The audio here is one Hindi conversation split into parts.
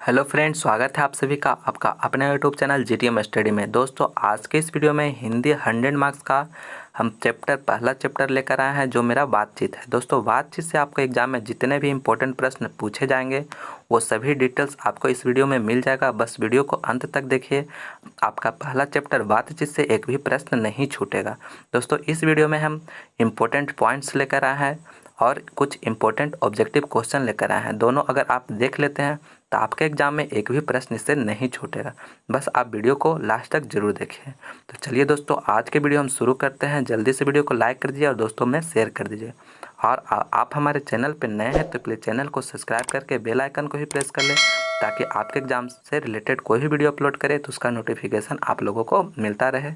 हेलो फ्रेंड्स, स्वागत है आप सभी का आपका अपने यूट्यूब चैनल जीटीएम स्टडी में। दोस्तों, आज के इस वीडियो में हिंदी 100 मार्क्स का हम पहला चैप्टर लेकर आए हैं, जो मेरा बातचीत है। दोस्तों, बातचीत से आपको एग्जाम में जितने भी इंपॉर्टेंट प्रश्न पूछे जाएंगे वो सभी डिटेल्स आपको इस वीडियो में मिल जाएगा। बस वीडियो को अंत तक देखिए, आपका पहला चैप्टर बातचीत से एक भी प्रश्न नहीं छूटेगा। दोस्तों, इस वीडियो में हम इम्पोर्टेंट पॉइंट्स लेकर आए हैं और कुछ इम्पोर्टेंट ऑब्जेक्टिव क्वेश्चन लेकर आए हैं। दोनों अगर आप देख लेते हैं तो आपके एग्जाम में एक भी प्रश्न इससे नहीं छूटेगा। बस आप वीडियो को लास्ट तक जरूर देखिए। तो चलिए दोस्तों, आज के वीडियो हम शुरू करते हैं। जल्दी से वीडियो को लाइक कर दीजिए और दोस्तों में शेयर कर दीजिए। और आप हमारे चैनल पर नए हैं तो प्लीज़ चैनल को सब्सक्राइब करके बेल आइकन को भी प्रेस कर लें, ताकि आपके एग्जाम से रिलेटेड कोई भी वीडियो अपलोड करे तो उसका नोटिफिकेशन आप लोगों को मिलता रहे।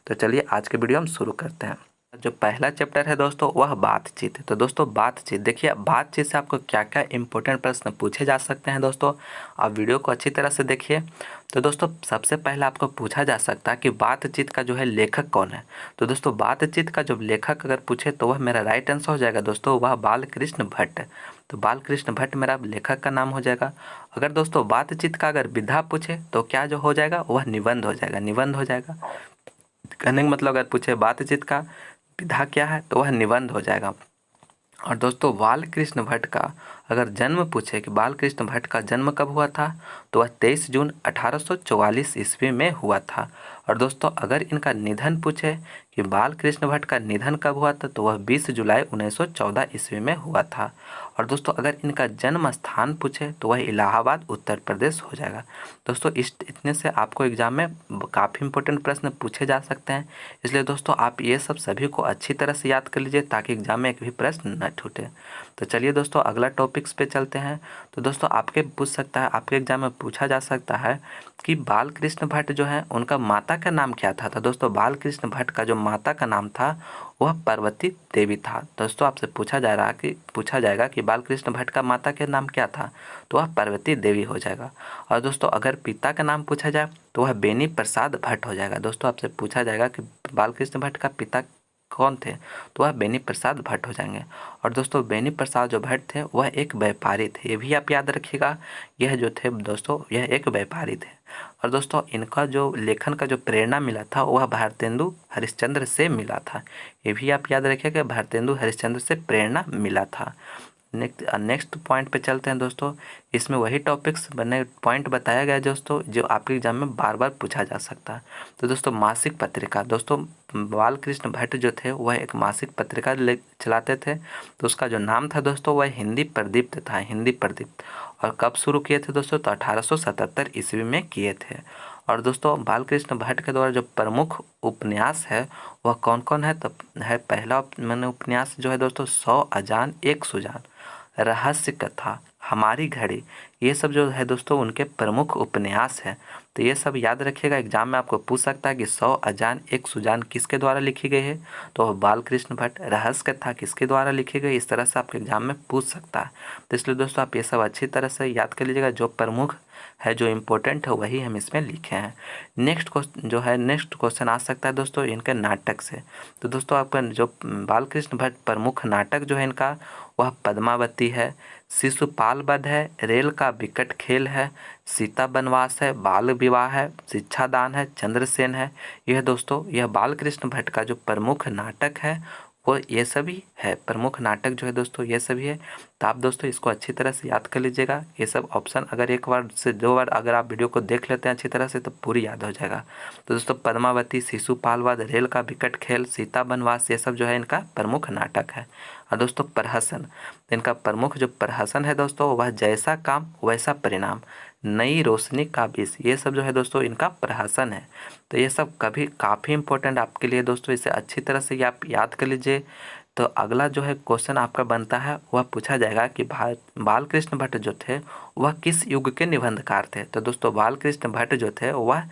तो चलिए आज के वीडियो हम शुरू करते हैं। जो पहला चैप्टर है दोस्तों, वह बातचीत है। तो दोस्तों, बातचीत देखिए, बातचीत से आपको क्या क्या इंपॉर्टेंट प्रश्न पूछे जा सकते हैं। दोस्तों, आप वीडियो को अच्छी तरह से देखिए। तो दोस्तों, सबसे पहले आपको पूछा जा सकता है कि बातचीत का जो है लेखक कौन है। तो दोस्तों, बातचीत का जो लेखक अगर पूछे तो वह मेरा राइट आंसर हो जाएगा दोस्तों, वह बालकृष्ण भट्ट। तो बालकृष्ण भट्ट मेरा लेखक का नाम हो जाएगा। अगर दोस्तों बातचीत का अगर विधा पूछे तो क्या जो हो जाएगा, वह निबंध हो जाएगा। निबंध हो जाएगा। कहने का मतलब, अगर पूछे बातचीत का विधा क्या है तो वह निबंध हो जाएगा। और दोस्तों, बालकृष्ण भट्ट का अगर जन्म पूछे कि बालकृष्ण भट्ट का जन्म कब हुआ था, तो वह 23 जून 1844 ईस्वी में हुआ था। और दोस्तों, अगर इनका निधन पूछे कि बालकृष्ण भट्ट का निधन कब हुआ था, तो वह 20 जुलाई 1914 ईस्वी में हुआ था। और दोस्तों, अगर इनका जन्म स्थान पूछे तो वह इलाहाबाद उत्तर प्रदेश हो जाएगा। दोस्तों, इतने से आपको एग्जाम में काफ़ी इंपॉर्टेंट प्रश्न पूछे जा सकते हैं। इसलिए दोस्तों, आप ये सब सभी को अच्छी तरह से याद कर लीजिए, ताकि एग्जाम में एक भी प्रश्न न छूटे। तो चलिए दोस्तों, अगला टॉपिक्स पे चलते हैं। तो दोस्तों, आपके पूछ सकता है, आपके एग्जाम में पूछा जा सकता है कि बालकृष्ण भट्ट जो है उनका माता का नाम क्या था। तो दोस्तों, बालकृष्ण भट्ट का जो माता का नाम था वह पार्वती देवी था। दोस्तों, आपसे पूछा जाएगा कि बालकृष्ण भट्ट का माता का नाम क्या था, तो वह पार्वती देवी हो जाएगा। और दोस्तों, अगर पिता का नाम पूछा जाए तो वह बेनी प्रसाद भट्ट हो जाएगा। दोस्तों, आपसे पूछा जाएगा कि बालकृष्ण भट्ट का पिता कौन थे, तो वह बेनी प्रसाद भट्ट हो जाएंगे। और दोस्तों, बेनी प्रसाद जो भट्ट थे वह एक व्यापारी थे। ये भी आप याद रखिएगा, यह जो थे दोस्तों, यह एक व्यापारी थे। और दोस्तों, इनका जो लेखन का जो प्रेरणा मिला था वह भारतेंदु हरिश्चंद्र से मिला था। ये भी आप याद रखिएगा, भारतेंदु हरिश्चंद्र से प्रेरणा मिला था। नेक्स्ट पॉइंट पे चलते हैं दोस्तों। इसमें वही टॉपिक्स बने पॉइंट बताया गया है दोस्तों, जो आपके एग्जाम में बार बार पूछा जा सकता है। तो दोस्तों, मासिक पत्रिका। दोस्तों, बालकृष्ण भट्ट जो थे वह एक मासिक पत्रिका चलाते थे। तो उसका जो नाम था दोस्तों, वह हिंदी प्रदीप्त था। हिंदी प्रदीप्त। और कब शुरू किए थे दोस्तों, तो 1877 ईस्वी में किए थे। और दोस्तों, बालकृष्ण भट्ट के द्वारा जो प्रमुख उपन्यास है वह कौन कौन है, तो है पहला मैंने उपन्यास जो है दोस्तों, 100 अजान एक सुजान, रहस्य कथा, हमारी घड़ी। ये सब जो है दोस्तों उनके प्रमुख उपन्यास हैं। तो ये सब याद रखिएगा, एग्जाम में आपको पूछ सकता है कि 100 अजान एक सुजान किसके द्वारा लिखी गई है, तो बालकृष्ण भट्ट। रहस्य कथा किसके द्वारा लिखी गई, इस तरह से आपके एग्जाम में पूछ सकता है। तो इसलिए दोस्तों, आप ये सब अच्छी तरह से याद कर लीजिएगा। जो प्रमुख है, जो इम्पोर्टेंट है, वही हम इसमें लिखे हैं। नेक्स्ट क्वेश्चन आ सकता है दोस्तों इनके नाटक से। तो दोस्तों, आपका जो बालकृष्ण भट्ट प्रमुख नाटक जो है इनका, वह पद्मावती है, शिशुपाल वध है, रेल का विकट खेल है, सीता बनवास है, बाल विवाह है, शिक्षादान है, चंद्रसेन है। यह दोस्तों, यह बालकृष्ण भट्ट का जो प्रमुख नाटक है वो ये सभी है। प्रमुख नाटक जो है दोस्तों ये सभी है। तो आप दोस्तों इसको अच्छी तरह से याद कर लीजिएगा। ये सब ऑप्शन अगर एक बार से दो बार अगर आप वीडियो को देख लेते हैं अच्छी तरह से, तो पूरी याद हो जाएगा। तो दोस्तों, पद्मावती, शिशुपाल वध, रेल का विकट खेल, सीता बनवास, ये सब जो है इनका प्रमुख नाटक है। और दोस्तों, प्रहसन, इनका प्रमुख जो प्रहसन है दोस्तों, वह जैसा काम वैसा परिणाम, नई रोशनी का बीज, ये सब जो है दोस्तों इनका प्रहसन है। तो ये सब काफ़ी इंपॉर्टेंट आपके लिए दोस्तों, इसे अच्छी तरह से आप याद कर लीजिए। तो अगला जो है क्वेश्चन आपका बनता है, वह पूछा जाएगा कि बालकृष्ण भट्ट जो थे वह किस युग के निबंधकार थे। तो दोस्तों, बालकृष्ण भट्ट जो थे वह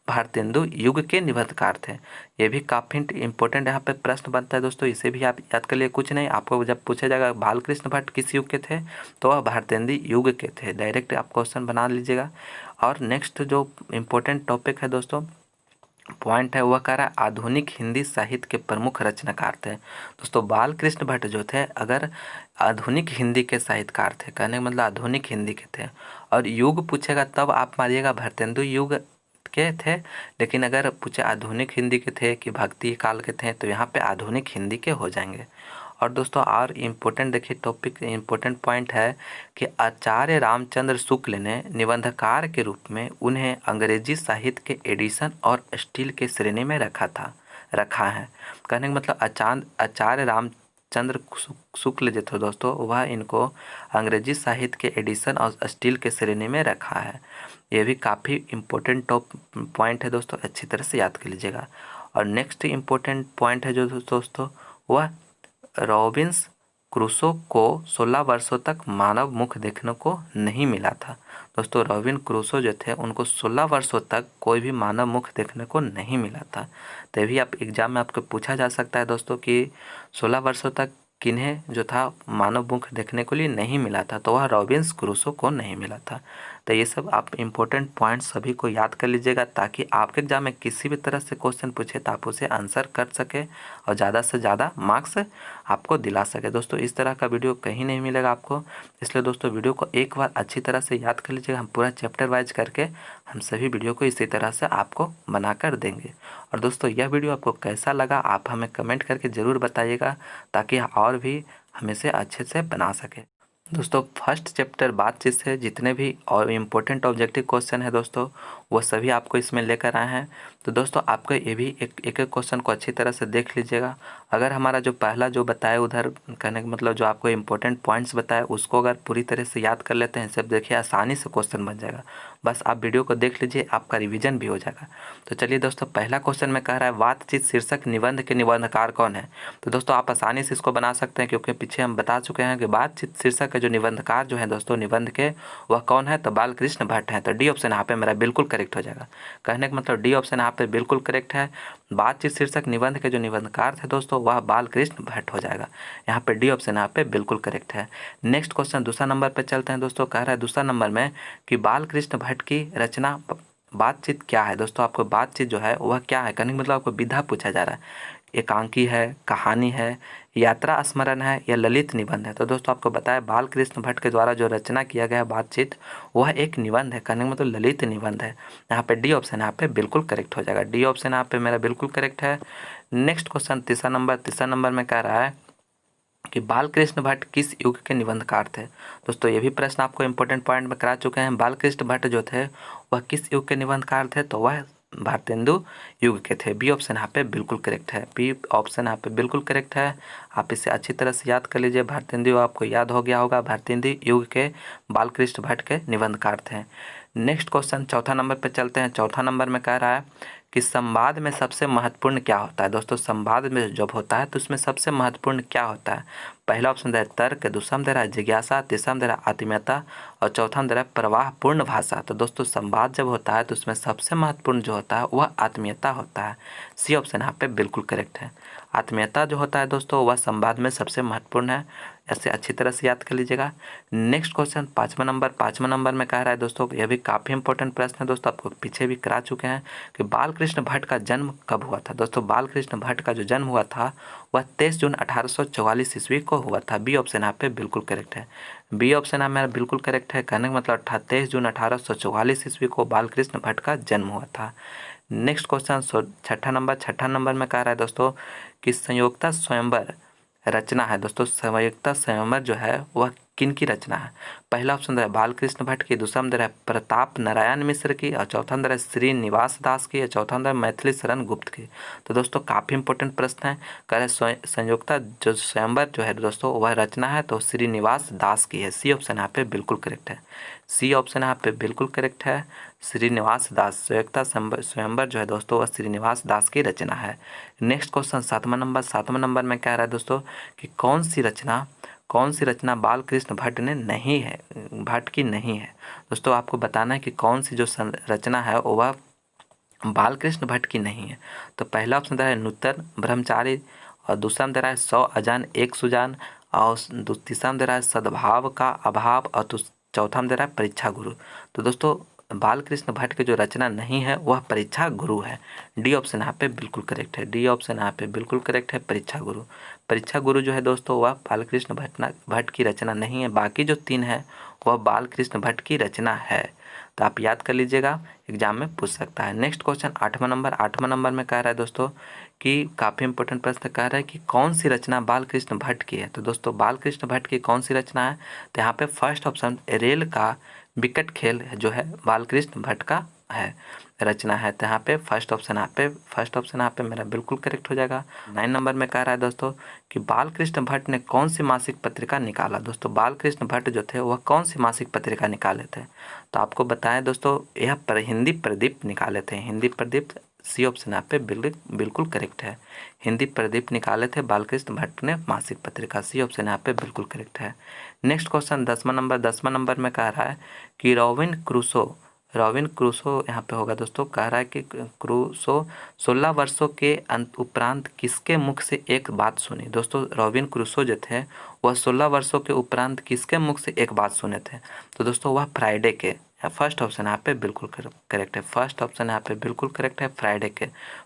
भारतेंदु युग के निबंधकार थे। ये भी काफ़ी इंपॉर्टेंट यहाँ पे प्रश्न बनता है दोस्तों, इसे भी आप याद कर लिए। कुछ नहीं, आपको जब पूछा जाएगा बालकृष्ण भट्ट किस युग के थे, तो वह भारतेंदु युग के थे। डायरेक्ट आप क्वेश्चन बना लीजिएगा। और नेक्स्ट जो इम्पोर्टेंट टॉपिक है दोस्तों, पॉइंट है, वह कह रहा है आधुनिक हिंदी साहित्य के प्रमुख रचनाकार थे। दोस्तों, बालकृष्ण भट्ट जो थे अगर आधुनिक हिंदी के साहित्यकार थे, कहने का मतलब आधुनिक हिंदी के थे। और युग पूछेगा तब आप मारिएगा भारतेंदु युग के थे, लेकिन अगर पूछे आधुनिक हिंदी के थे कि भक्ति काल के थे तो यहाँ पे आधुनिक हिंदी के हो जाएंगे। और दोस्तों और इम्पोर्टेंट देखिए टॉपिक इम्पोर्टेंट पॉइंट है कि आचार्य रामचंद्र शुक्ल ने निबंधकार के रूप में उन्हें अंग्रेजी साहित्य के एडिशन और स्टील के श्रेणी में रखा है। कहने का मतलब आचार्य रामचंद्र शुक्ल जो थे दोस्तों वह इनको अंग्रेजी साहित्य के एडिशन और स्टील के श्रेणी में रखा है। ये भी काफ़ी इम्पोर्टेंट टॉप पॉइंट है दोस्तों, अच्छी तरह से याद कर लीजिएगा। और नेक्स्ट इम्पोर्टेंट पॉइंट है जो दोस्तों वह रॉबिन्स क्रूसो को 16 वर्षों तक मानव मुख देखने को नहीं मिला था। दोस्तों रॉबिन क्रूसो जो थे उनको 16 वर्षों तक कोई भी मानव मुख देखने को नहीं मिला था। तभी आप एग्जाम में आपको पूछा जा सकता है दोस्तों कि 16 वर्षों तक किन्हें जो था मानव मुख देखने के लिए नहीं मिला था, तो वह रॉबिन्स क्रूसो को नहीं मिला था। तो ये सब आप इम्पोर्टेंट पॉइंट्स सभी को याद कर लीजिएगा ताकि आपके एग्जाम में किसी भी तरह से क्वेश्चन पूछे तो आप उसे आंसर कर सके और ज़्यादा से ज़्यादा मार्क्स आपको दिला सके। दोस्तों इस तरह का वीडियो कहीं नहीं मिलेगा आपको, इसलिए दोस्तों वीडियो को एक बार अच्छी तरह से याद कर लीजिएगा। हम पूरा चैप्टर वाइज करके हम सभी वीडियो को इसी तरह से आपको बना कर देंगे। और दोस्तों यह वीडियो आपको कैसा लगा आप हमें कमेंट करके ज़रूर बताइएगा ताकि और भी हम इसे अच्छे से बना सकें। दोस्तों फर्स्ट चैप्टर बातचीत से जितने भी और इम्पोर्टेंट ऑब्जेक्टिव क्वेश्चन है दोस्तों वो सभी आपको इसमें लेकर आए हैं। तो दोस्तों आपको ये भी एक क्वेश्चन को अच्छी तरह से देख लीजिएगा। अगर हमारा जो पहला जो बताया उधर कहने का मतलब जो आपको इम्पोर्टेंट पॉइंट्स बताया उसको अगर पूरी तरह से याद कर लेते हैं सब देखिए आसानी से क्वेश्चन बन जाएगा। बस आप वीडियो को देख लीजिए, आपका रिविजन भी हो जाएगा। तो चलिए दोस्तों पहला क्वेश्चन में कह रहा है बातचीत शीर्षक निबंध के निबंधकार कौन है। तो दोस्तों आप आसानी से इसको बना सकते हैं क्योंकि पीछे हम बता चुके हैं कि बातचीत शीर्षक के जो निबंधकार जो है दोस्तों निबंध के वह कौन है, तो बालकृष्ण भट्ट है। तो डी ऑप्शन यहाँ पे मेरा बिल्कुल करेक्ट हो जाएगा। कहने का मतलब डी ऑप्शन यहाँ पे बिल्कुल करेक्ट है। बातचीत शीर्षक निबंध के जो निबंधकार थे दोस्तों वह बालकृष्ण भट्ट हो जाएगा। यहाँ पे डी ऑप्शन यहाँ पे बिल्कुल करेक्ट है। नेक्स्ट क्वेश्चन दूसरा नंबर पे चलते हैं दोस्तों। कह रहा है दूसरा नंबर में कि बालकृष्ण भट्ट की रचना बातचीत क्या है। दोस्तों आपको बातचीत जो है वह क्या है, कहने का मतलब आपको विधा पूछा जा रहा है। एकांकी है, कहानी है, यात्रा स्मरण है या ललित निबंध है। तो दोस्तों आपको बताया बालकृष्ण भट्ट के द्वारा जो रचना किया गया बातचीत वह एक निबंध है, कहने का मतलब ललित निबंध है। यहाँ पे डी ऑप्शन यहाँ पे बिल्कुल करेक्ट हो जाएगा। डी ऑप्शन यहाँ पे मेरा बिल्कुल करेक्ट है। नेक्स्ट क्वेश्चन तीसरा नंबर में कह रहा है कि बालकृष्ण भट्ट किस युग के निबंधकार थे। दोस्तों ये भी प्रश्न आपको इम्पोर्टेंट पॉइंट में करा चुके हैं। बालकृष्ण भट्ट जो थे वह किस युग के निबंधकार थे, तो वह भारतेंदु युग के थे। बी ऑप्शन यहाँ पे बिल्कुल करेक्ट है। बी ऑप्शन यहाँ पे बिल्कुल करेक्ट है। आप इसे अच्छी तरह से याद कर लीजिए। भारतेंदु आपको याद हो गया होगा, भारतेंदु युग के बालकृष्ण भट्ट के निबंधकार थे। नेक्स्ट क्वेश्चन चौथा नंबर पे चलते हैं। चौथा नंबर में कह रहा है कि संवाद में सबसे महत्वपूर्ण क्या होता है। दोस्तों संवाद में जब होता है तो उसमें सबसे महत्वपूर्ण क्या होता है। पहला ऑप्शन दे रहा है तर्क, दूसरा में दे रहा है जिज्ञासा, तीसरा में दे रहा है आत्मीयता और चौथा में दे रहा है प्रवाहपूर्ण भाषा। तो दोस्तों संवाद जब होता है तो उसमें सबसे महत्वपूर्ण जो होता है वह आत्मीयता होता है। सी ऑप्शन यहाँ पे बिल्कुल करेक्ट है। आत्मीयता जो होता है दोस्तों वह संवाद में सबसे महत्वपूर्ण है। ऐसे अच्छी तरह से याद कर लीजिएगा। नेक्स्ट क्वेश्चन पाँचवा नंबर में कह रहा है दोस्तों, यह भी काफ़ी इंपॉर्टेंट प्रश्न है दोस्तों, आपको पीछे भी करा चुके हैं कि बालकृष्ण भट्ट का जन्म कब हुआ था। दोस्तों बालकृष्ण भट्ट का जो जन्म हुआ था वह 23 जून 1844 ईस्वी को हुआ था। बी ऑप्शन यहाँ पे बिल्कुल करेक्ट है। बी ऑप्शन यहाँ मेरा बिल्कुल करेक्ट है। कहने का मतलब 23 जून 1844 ईस्वी को बालकृष्ण भट्ट का जन्म हुआ था। नेक्स्ट क्वेश्चन छठा नंबर में कह रहा है दोस्तों कि संयोक्ता स्वयंवर रचना है। दोस्तों संयोक्ता स्वयंवर जो है वह किन की रचना है। पहला ऑप्शन दे रहा है बालकृष्ण भट्ट की, दूसरा में दे रहा है प्रताप नारायण मिश्र की और चौथा में दे रहा है श्रीनिवास दास की और चौथा में दे रहा है मैथिली शरण गुप्त की। तो दोस्तों काफ़ी इंपॉर्टेंट प्रश्न है। कह रहे संयोक्ता जो स्वयंवर जो है दोस्तों वह रचना है तो श्रीनिवास दास की है। सी ऑप्शन यहाँ पे बिल्कुल करेक्ट है। सी ऑप्शन यहाँ पे बिल्कुल करेक्ट है। श्रीनिवास दास संयोक्ता स्वयंवर जो है दोस्तों वह श्रीनिवास दास की रचना है। नेक्स्ट क्वेश्चन सातवां नंबर में कह रहा है दोस्तों कि कौन सी रचना बालकृष्ण भट्ट ने नहीं है, भट्ट की नहीं है। दोस्तों आपको बताना है कि कौन सी जो रचना है वह बालकृष्ण भट्ट की नहीं है। तो पहला ऑप्शन दे रहा है नूतन ब्रह्मचारी और दूसरा में दे रहा है 100 अजान एक सुजान और तीसरा में दे रहा है सद्भाव का अभाव और चौथा में दे रहा है परीक्षा गुरु। तो दोस्तों बालकृष्ण भट्ट की जो रचना नहीं है वह परीक्षा गुरु है। डी ऑप्शन यहाँ पे बिल्कुल करेक्ट है। डी ऑप्शन यहाँ पे बिल्कुल करेक्ट है, परीक्षा गुरु। परीक्षा गुरु जो है दोस्तों वह बालकृष्ण भट्ट की रचना नहीं है। बाकी जो 3 है वह बालकृष्ण भट्ट की रचना है। तो आप याद कर लीजिएगा, एग्जाम में पूछ सकता है। नेक्स्ट क्वेश्चन 8वां नंबर में कह रहा है दोस्तों कि काफ़ी इंपॉर्टेंट प्रश्न कह रहा है कि कौन सी रचना बालकृष्ण भट्ट की है। तो दोस्तों बालकृष्ण भट्ट की कौन सी रचना है, तो यहाँ पे फर्स्ट ऑप्शन रेल का विकट खेल जो है बालकृष्ण भट्ट का है, रचना है। तो यहाँ पे फर्स्ट ऑप्शन यहाँ पे मेरा बिल्कुल करेक्ट हो जाएगा। 9 नंबर में कह रहा है दोस्तों कि बालकृष्ण भट्ट ने कौन सी मासिक पत्रिका निकाला। दोस्तों बालकृष्ण भट्ट जो थे वह कौन सी मासिक पत्रिका निकाले थे, तो आपको बताएं दोस्तों यह हिंदी प्रदीप निकाले थे। हिंदी प्रदीप, सी ऑप्शन यहाँ पे बिल्कुल करेक्ट है। हिंदी प्रदीप निकाले थे बालकृष्ण भट्ट ने मासिक पत्रिका, सी ऑप्शन यहाँ पे बिल्कुल करेक्ट है। नेक्स्ट क्वेश्चन 10वां नंबर में कह रहा है कि रॉबिन क्रूसो यहाँ पे होगा दोस्तों। कह रहा है कि क्रूसो 16 वर्षों के उपरांत किसके मुख से एक बात सुनी। दोस्तों रॉबिन क्रूसो जो थे वह 16 वर्षों के उपरांत किसके मुख से एक बात सुने थे, तो दोस्तों वह फ्राइडे के। फर्स्ट ऑप्शन यहाँ पे बिल्कुल करेक्ट है। फर्स्ट ऑप्शन यहाँ पे बिल्कुल करेक्ट है, फ्राइडे के।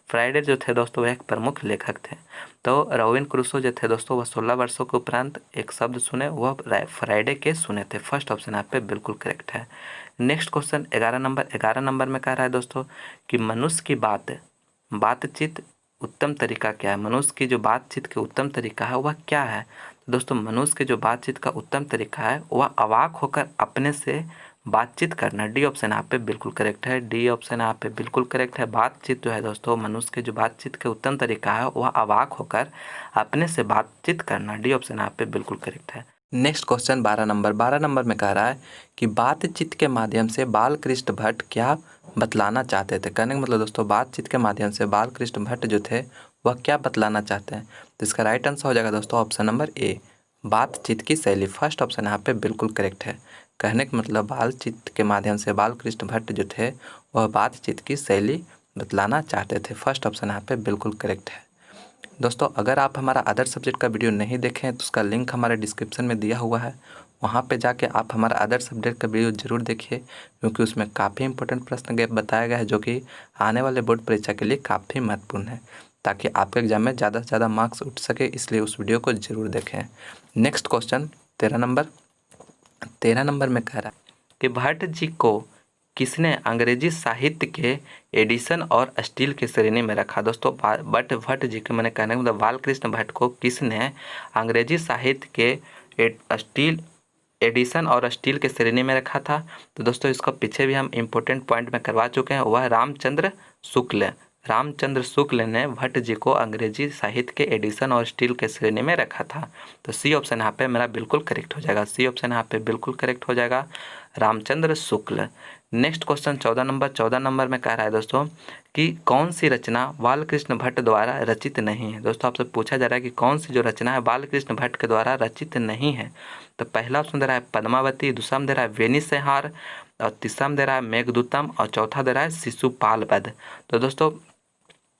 फ्राइडे जो थे दोस्तों वह एक प्रमुख लेखक थे। तो रॉबिन क्रूसो जो थे दोस्तों वह 16 वर्षों के उपरांत एक शब्द सुने, वह फ्राइडे के सुने थे। फर्स्ट ऑप्शन यहाँ पे बिल्कुल करेक्ट है। नेक्स्ट क्वेश्चन 11 नंबर में कह रहा है दोस्तों कि मनुष्य की बातचीत उत्तम तरीका क्या है। मनुष्य की जो बातचीत के उत्तम तरीका है वह क्या है, तो दोस्तों मनुष्य के जो बातचीत का उत्तम तरीका है वह अवाक होकर अपने से बातचीत करना। डी ऑप्शन यहाँ पे बिल्कुल करेक्ट है। डी ऑप्शन यहाँ पे बिल्कुल करेक्ट है। बातचीत जो है दोस्तों मनुष्य के जो बातचीत के उत्तम तरीका है वह अवाक होकर अपने से बातचीत करना। डी ऑप्शन यहाँ पे बिल्कुल करेक्ट है। नेक्स्ट क्वेश्चन 12 नंबर में कह रहा है कि बातचीत के माध्यम से बालकृष्ण भट्ट क्या बतलाना चाहते थे। कहने का मतलब दोस्तों बातचीत के माध्यम से बालकृष्ण भट्ट जो थे वह क्या बतलाना चाहते हैं, तो इसका राइट आंसर हो जाएगा दोस्तों ऑप्शन नंबर ए, बातचीत की शैली। फर्स्ट ऑप्शन यहाँ पे बिल्कुल करेक्ट है। कहने का मतलब बातचीत के माध्यम से बालकृष्ण भट्ट जो थे वह बातचीत की शैली बतलाना चाहते थे। फर्स्ट ऑप्शन यहाँ पे बिल्कुल करेक्ट है। दोस्तों अगर आप हमारा अदर सब्जेक्ट का वीडियो नहीं देखें तो उसका लिंक हमारे डिस्क्रिप्शन में दिया हुआ है, वहाँ पे जाके आप हमारा अदर सब्जेक्ट का वीडियो ज़रूर देखिए, क्योंकि उसमें काफ़ी इंपॉर्टेंट प्रश्न बताया गया है जो कि आने वाले बोर्ड परीक्षा के लिए काफ़ी महत्वपूर्ण है, ताकि आपके एग्जाम में ज़्यादा से ज़्यादा मार्क्स उठ सके, इसलिए उस वीडियो को ज़रूर देखें। नेक्स्ट क्वेश्चन 13 नंबर में कह रहा है कि भट्ट जी को किसने अंग्रेजी साहित्य के एडिशन और स्टील की श्रेणी में रखा। दोस्तों भट्ट जी के मैंने कहने का मतलब बालकृष्ण भट्ट को किसने अंग्रेजी साहित्य के स्टील एडिशन और स्टील के श्रेणी में रखा था, तो दोस्तों इसको पीछे भी हम इम्पोर्टेंट पॉइंट में करवा चुके हैं। वह रामचंद्र शुक्ल ने भट्ट जी को अंग्रेजी साहित्य के एडिशन और स्टील के श्रेणी में रखा था। तो सी ऑप्शन यहाँ पे मेरा बिल्कुल करेक्ट हो जाएगा। सी ऑप्शन यहाँ पे बिल्कुल करेक्ट हो जाएगा, Ramchandra Shukla. Next question 14 number में कह रहा है दोस्तों कि कौन सी रचना बालकृष्ण भट्ट द्वारा रचित नहीं है। दोस्तों आपसे पूछा जा रहा है कि कौन सी जो रचना है बालकृष्ण भट्ट के द्वारा रचित नहीं है, तो पहला ऑप्शन दे रहा है पद्मावती, दूसरा में दे रहा है वेनिसंहार, और तीसरा में दे रहा है मेघदूतम, और चौथा दे रहा है शिशुपाल वध। तो दोस्तों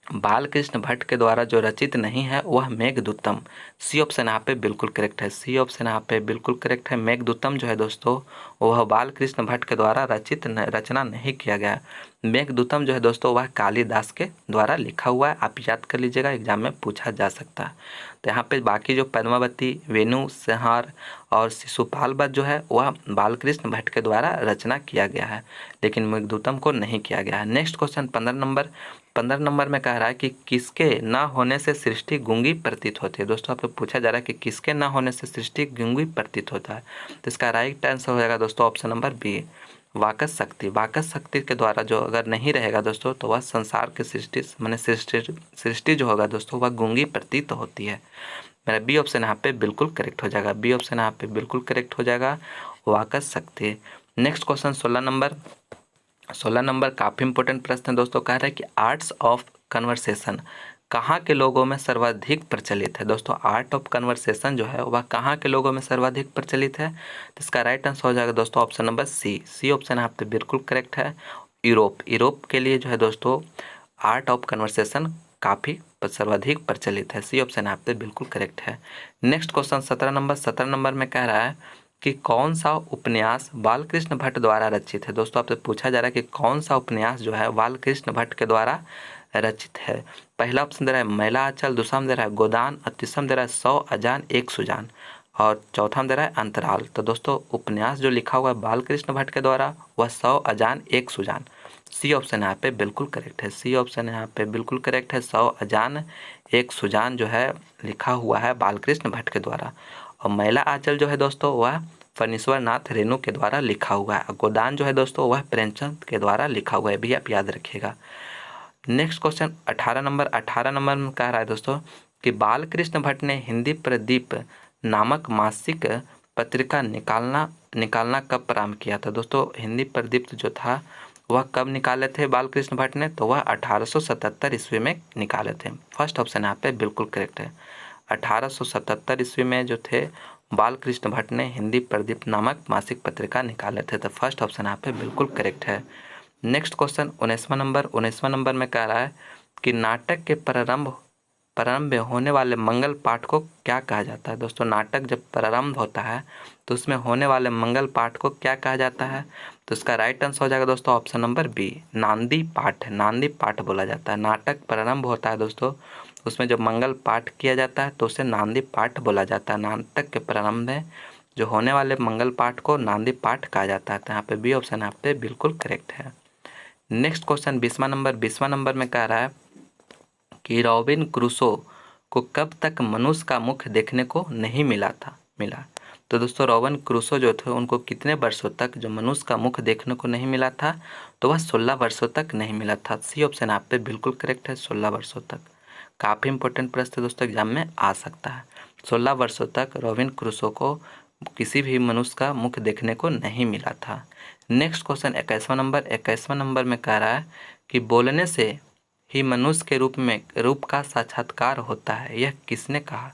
बालकृष्ण भट्ट के द्वारा जो रचित नहीं है वह मेघदूतम। सी ऑप्शन यहाँ पे बिल्कुल करेक्ट है। सी ऑप्शन यहाँ पे बिल्कुल करेक्ट है। मेघदूतम जो है दोस्तों वह बालकृष्ण भट्ट के द्वारा रचना नहीं किया गया। मेघदूतम जो है दोस्तों वह कालिदास के द्वारा लिखा हुआ है, आप याद कर लीजिएगा, एग्जाम में पूछा जा सकता है। तो यहाँ पे बाकी जो पद्मावती, वेणुसंहार और शिशुपाल वध जो है वह बालकृष्ण भट्ट के द्वारा रचना किया गया है, लेकिन मेघदूतम को नहीं किया गया है। नेक्स्ट क्वेश्चन 15 नंबर में कह रहा है कि किसके न होने से सृष्टि गूंगी प्रतीत होती है। दोस्तों आपसे पूछा जा रहा है कि किसके न होने से सृष्टि गूंगी प्रतीत होता है, तो इसका राइट आंसर हो जाएगा दोस्तों ऑप्शन नंबर बी, वाकस शक्ति के द्वारा जो अगर नहीं रहेगा दोस्तों तो वह संसार की सृष्टि जो होगा दोस्तों वह गूंगी प्रतीत होती है। मेरा बी ऑप्शन यहाँ पे बिल्कुल करेक्ट हो जाएगा। बी ऑप्शन यहाँ पे बिल्कुल करेक्ट हो जाएगा, वाकस शक्ति। नेक्स्ट क्वेश्चन 16 नंबर काफ़ी इंपॉर्टेंट प्रश्न है दोस्तों। कह रहा है कि आर्ट्स ऑफ कन्वर्सेशन कहाँ के लोगों में सर्वाधिक प्रचलित है। दोस्तों आर्ट ऑफ कन्वर्सेशन जो है वह कहाँ के लोगों में सर्वाधिक प्रचलित है, तो इसका राइट आंसर हो जाएगा दोस्तों option number C. C option यहाँ पे बिल्कुल करेक्ट है। यूरोप के लिए जो है दोस्तों आर्ट ऑफ कन्वर्सेशन काफ़ी सर्वाधिक प्रचलित है। सी ऑप्शन यहाँ पे बिल्कुल करेक्ट है। नेक्स्ट क्वेश्चन 17 नंबर में कह रहा है कि कौन सा उपन्यास बालकृष्ण भट्ट द्वारा रचित है। दोस्तों आपसे पूछा जा रहा है कि कौन सा उपन्यास जो है बालकृष्ण भट्ट के द्वारा रचित है। पहला ऑप्शन दे रहा है मैला आंचल, दूसरा में दे रहा है गोदान और तीसरा में दे रहा है 100 अजान एक सुजान और चौथा में दे रहा है अंतराल। तो दोस्तों उपन्यास जो लिखा हुआ है बालकृष्ण भट्ट के द्वारा वह 100 अजान एक सुजान। सी ऑप्शन यहाँ पे बिल्कुल करेक्ट है। सी ऑप्शन यहाँ पे बिल्कुल करेक्ट है। 100 अजान एक सुजान जो है लिखा हुआ है बालकृष्ण भट्ट के द्वारा। और मैला आंचल जो है दोस्तों वह फणीश्वर नाथ रेणु के द्वारा लिखा हुआ है। गोदान जो है दोस्तों वह प्रेमचंद के द्वारा लिखा हुआ है, भी आप याद रखिएगा। नेक्स्ट क्वेश्चन 18 नंबर में कह रहा है दोस्तों कि बालकृष्ण भट्ट ने हिंदी प्रदीप नामक मासिक पत्रिका निकालना कब प्रारंभ किया था। दोस्तों हिंदी प्रदीप जो था वह कब निकाले थे बालकृष्ण भट्ट ने, तो वह 1877 ईस्वी में निकाले थे। फर्स्ट ऑप्शन यहाँ पे बिल्कुल करेक्ट है। 1877 ईस्वी में जो थे बालकृष्ण भट्ट ने हिंदी प्रदीप नामक मासिक पत्रिका निकाले थे। तो फर्स्ट ऑप्शन यहाँ पे बिल्कुल करेक्ट है। नेक्स्ट क्वेश्चन 19वां नंबर में कह रहा है कि नाटक के प्रारंभ में होने वाले मंगल पाठ को क्या कहा जाता है। दोस्तों नाटक जब प्रारंभ होता है तो उसमें होने वाले मंगल पाठ को क्या कहा जाता है, तो इसका राइट आंसर हो जाएगा दोस्तों ऑप्शन नंबर बी, नांदी पाठ। नांदी पाठ बोला जाता है। नाटक प्रारंभ होता है दोस्तों, उसमें जब मंगल पाठ किया जाता है तो उसे नांदी पाठ बोला जाता है। नाटक के प्रारंभ में जो होने वाले मंगल पाठ को नांदी पाठ कहा जाता है। तो यहाँ पे बी ऑप्शन यहाँ पे बिल्कुल करेक्ट है। नेक्स्ट क्वेश्चन 20वां नंबर में कह रहा है कि रॉबिन क्रूसो को कब तक मनुष्य का मुख देखने को नहीं मिला। तो दोस्तों रॉबिन क्रूसो जो थे उनको कितने वर्षों तक जो मनुष्य का मुख देखने को नहीं मिला था, तो वह 16 वर्षों तक नहीं मिला था। सी ऑप्शन आप पे बिल्कुल करेक्ट है, 16 वर्षों तक। काफ़ी इंपॉर्टेंट प्रश्न दोस्तों एग्जाम में आ सकता है। 16 वर्षों तक रॉबिन क्रूसो को किसी भी मनुष्य का मुख देखने को नहीं मिला था। नेक्स्ट क्वेश्चन 21वां नंबर में कह रहा है कि बोलने से ही मनुष्य के रूप का साक्षात्कार होता है, यह किसने कहा।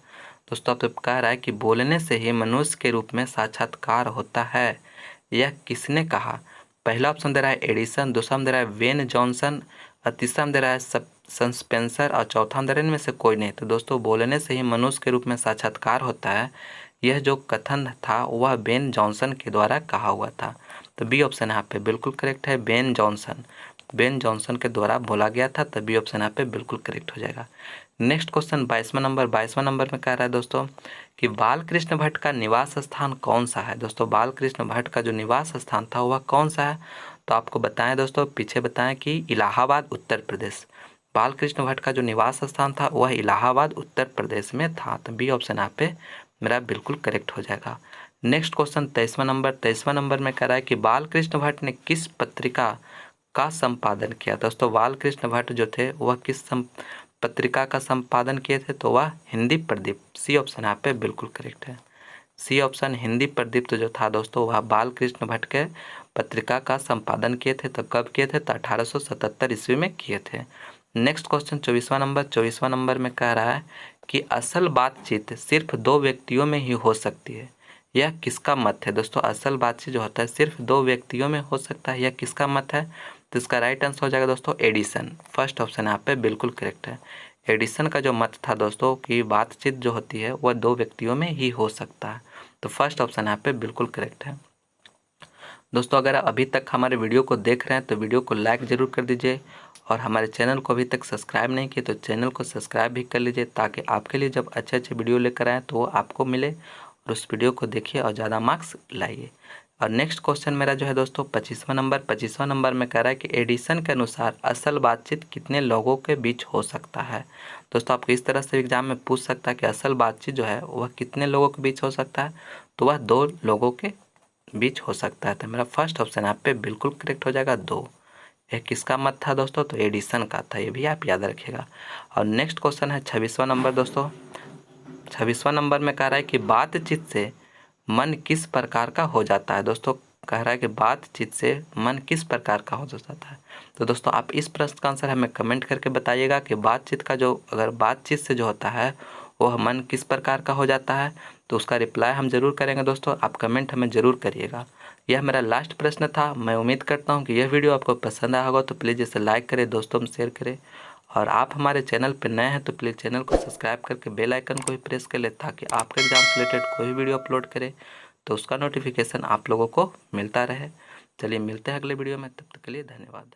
दोस्तों आप कह रहा है कि बोलने से ही मनुष्य के रूप में साक्षात्कार होता है, यह किसने कहा। पहला ऑप्शन दे रहा है एडिसन, दूसरा में दे रहा है वेन जॉनसन और तीसरा में दे रहा है स्पेंसर और चौथा में दे रहा है इनमें से कोई नहीं। तो दोस्तों बोलने से ही मनुष्य के रूप में साक्षात्कार होता है, यह जो कथन था वह बेन जॉनसन के द्वारा कहा हुआ था। तो बी ऑप्शन यहाँ पे बिल्कुल करेक्ट है, बेन जॉनसन के द्वारा बोला गया था। तो बी ऑप्शन यहाँ पे बिल्कुल करेक्ट हो जाएगा। नेक्स्ट क्वेश्चन 22वां नंबर में कह रहा है दोस्तों कि बालकृष्ण भट्ट का निवास स्थान कौन सा है। दोस्तों बालकृष्ण भट्ट का जो निवास स्थान था वह कौन सा है, तो आपको बताएं दोस्तों, पीछे बताएं कि इलाहाबाद उत्तर प्रदेश। बालकृष्ण भट्ट का जो निवास स्थान था वह इलाहाबाद उत्तर प्रदेश में था। तो बी ऑप्शन यहाँ पे मेरा बिल्कुल करेक्ट हो जाएगा। नेक्स्ट क्वेश्चन 23वां नंबर में कह रहा है कि बालकृष्ण भट्ट ने किस पत्रिका का संपादन किया। दोस्तों बालकृष्ण भट्ट जो थे वह किस पत्रिका का संपादन किए थे, तो वह हिंदी प्रदीप। सी ऑप्शन यहाँ पे बिल्कुल करेक्ट है। सी ऑप्शन हिंदी प्रदीप तो जो था दोस्तों वह बालकृष्ण भट्ट के पत्रिका का संपादन किए थे। तो कब किए थे, तो 1877 ईस्वी में किए थे। नेक्स्ट क्वेश्चन 24वां नंबर में कह रहा है कि असल बातचीत सिर्फ दो व्यक्तियों में ही हो सकती है, यह किसका मत है। दोस्तों असल बातचीत जो होता है सिर्फ दो व्यक्तियों में हो सकता है, यह किसका मत है, तो इसका राइट आंसर हो जाएगा दोस्तों एडिसन। फर्स्ट ऑप्शन यहाँ पे बिल्कुल करेक्ट है। एडिसन का जो मत था दोस्तों कि बातचीत जो होती है वह दो व्यक्तियों में ही हो सकता है। तो फर्स्ट ऑप्शन यहाँ पे बिल्कुल करेक्ट है। दोस्तों अगर अभी तक हमारे वीडियो को देख रहे हैं तो वीडियो को लाइक ज़रूर कर दीजिए और हमारे चैनल को अभी तक सब्सक्राइब नहीं किए तो चैनल को सब्सक्राइब भी कर लीजिए, ताकि आपके लिए जब अच्छे वीडियो लेकर आएँ तो वो आपको मिले और उस वीडियो को देखिए और ज़्यादा मार्क्स लाइए। और नेक्स्ट क्वेश्चन मेरा जो है दोस्तों 25वां नंबर में कह रहा है कि एडिसन के अनुसार असल बातचीत कितने लोगों के बीच हो सकता है। दोस्तों आपको इस तरह से एग्जाम में पूछ सकता है कि असल बातचीत जो है वह कितने लोगों के बीच हो सकता है, तो वह 2 लोगों के बीच हो सकता है। तो मेरा फर्स्ट ऑप्शन यहाँ पे बिल्कुल करेक्ट हो जाएगा 2। यह किसका मत था दोस्तों, तो एडिसन का था, ये भी आप याद रखिएगा। और नेक्स्ट क्वेश्चन है 26वां नंबर दोस्तों। 26वां नंबर में कह रहा है कि बातचीत से मन किस प्रकार का हो जाता है। दोस्तों कह रहा है कि बातचीत से मन किस प्रकार का हो जाता है। तो दोस्तों आप इस प्रश्न का आंसर हमें कमेंट करके बताइएगा कि बातचीत का जो अगर बातचीत से जो होता है वह मन किस प्रकार का हो जाता है, तो उसका रिप्लाई हम जरूर करेंगे। दोस्तों आप कमेंट हमें ज़रूर करिएगा। यह मेरा लास्ट प्रश्न था। मैं उम्मीद करता हूँ कि यह वीडियो आपको पसंद आया होगा, तो प्लीज़ इसे लाइक करें, दोस्तों में शेयर करें और आप हमारे चैनल पर नए हैं तो प्लीज़ चैनल को सब्सक्राइब करके बेल आइकन को भी प्रेस कर ले, ताकि आपके एग्जाम से रिलेटेड कोई वीडियो अपलोड करें तो उसका नोटिफिकेशन आप लोगों को मिलता रहे। चलिए मिलते हैं अगले वीडियो में, तब तक के लिए धन्यवाद।